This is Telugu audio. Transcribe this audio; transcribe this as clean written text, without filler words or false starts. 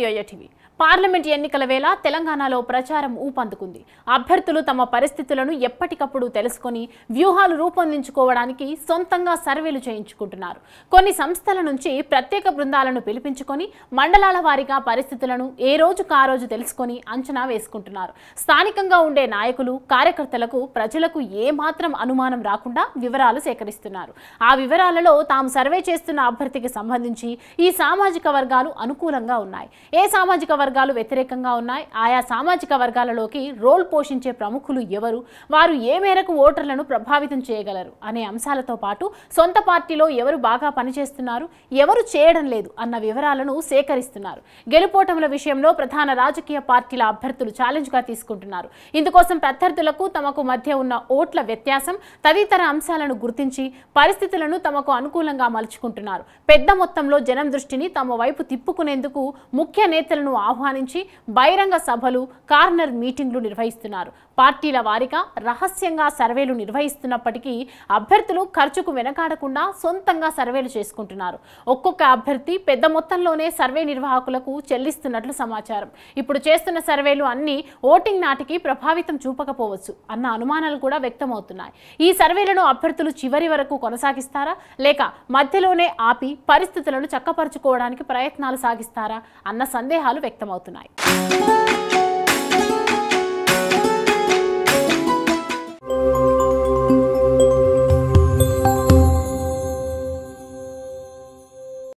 Yo-yo TV. పార్లమెంట్ ఎన్నికల వేళ తెలంగాణలో ప్రచారం ఊపందుకుంది. అభ్యర్థులు తమ పరిస్థితులను ఎప్పటికప్పుడు తెలుసుకొని వ్యూహాలు రూపొందించుకోవడానికి సొంతంగా సర్వేలు చేయించుకుంటున్నారు. కొన్ని సంస్థల నుంచి ప్రత్యేక బృందాలను పిలిపించుకొని మండలాల వారీగా పరిస్థితులను ఏ రోజుకు ఆ రోజు తెలుసుకొని అంచనా వేసుకుంటున్నారు. స్థానికంగా ఉండే నాయకులు, కార్యకర్తలకు, ప్రజలకు ఏమాత్రం అనుమానం రాకుండా వివరాలు సేకరిస్తున్నారు. ఆ వివరాలలో తాము సర్వే చేస్తున్న అభ్యర్థికి సంబంధించి ఈ సామాజిక వర్గాలు అనుకూలంగా ఉన్నాయి, ఏ సామాజిక వర్గాలు వ్యతిరేకంగా ఉన్నాయి, ఆయా సామాజిక వర్గాలలోకి రోల్ పోషించే ప్రముఖులు ఎవరు, వారు ఏ మేరకు ఓటర్లను ప్రభావితం చేయగలరు అనే అంశాలతో పాటు సొంత పార్టీలో ఎవరు బాగా పనిచేస్తున్నారు, ఎవరు చేయడం లేదు అన్న వివరాలను సేకరిస్తున్నారు. గెలుపోటముల విషయంలో ప్రధాన రాజకీయ పార్టీల అభ్యర్థులు ఛాలెంజ్గా తీసుకుంటున్నారు. ఇందుకోసం ప్రత్యర్థులకు తమకు మధ్య ఉన్న ఓట్ల వ్యత్యాసం తదితర అంశాలను గుర్తించి పరిస్థితులను తమకు అనుకూలంగా మలుచుకుంటున్నారు. పెద్ద మొత్తంలో జనం దృష్టిని తమ వైపు తిప్పుకునేందుకు ముఖ్య నేతలను ఆహ్వానించి బహిరంగ సభలు, కార్నర్ మీటింగ్లు నిర్వహిస్తున్నారు. పార్టీల వారీగా రహస్యంగా సర్వేలు నిర్వహిస్తున్నప్పటికీ అభ్యర్థులు ఖర్చుకు వెనకాడకుండా సొంతంగా సర్వేలు చేసుకుంటున్నారు. ఒక్కొక్క అభ్యర్థి పెద్ద మొత్తంలోనే సర్వే నిర్వాహకులకు చెల్లిస్తున్నట్లు సమాచారం. ఇప్పుడు చేస్తున్న సర్వేలు అన్ని ఓటింగ్ నాటికి ప్రభావితం చూపకపోవచ్చు అన్న అనుమానాలు కూడా వ్యక్తమవుతున్నాయి. ఈ సర్వేలను అభ్యర్థులు చివరి వరకు కొనసాగిస్తారా, లేక మధ్యలోనే ఆపి పరిస్థితులను చక్కపరుచుకోవడానికి ప్రయత్నాలు సాగిస్తారా అన్న సందేహాలు వ్యక్తమవుతున్నాయి.